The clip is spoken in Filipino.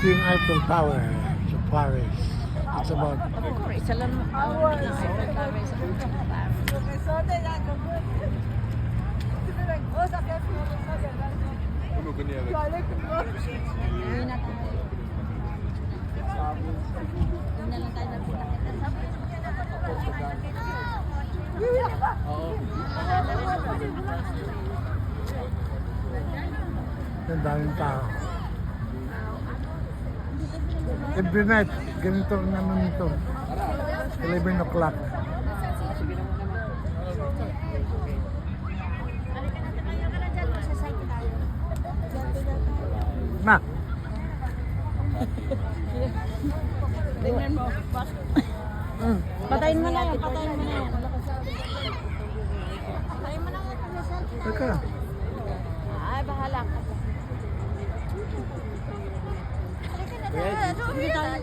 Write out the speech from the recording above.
Ito yung Eiffel Tower sa Paris. It's about Isa lang ng Eiffel Tower sa Doon na lang tayo nagpunta. ang daming tao. Every night, ganito ang ano nito. 11 o'clock. Na! Tingnan mo. Patayin mo na yan. Patayin mo na yan. Patayin mo na yan. Teka. Ay, bahala ka. Hindi tayo.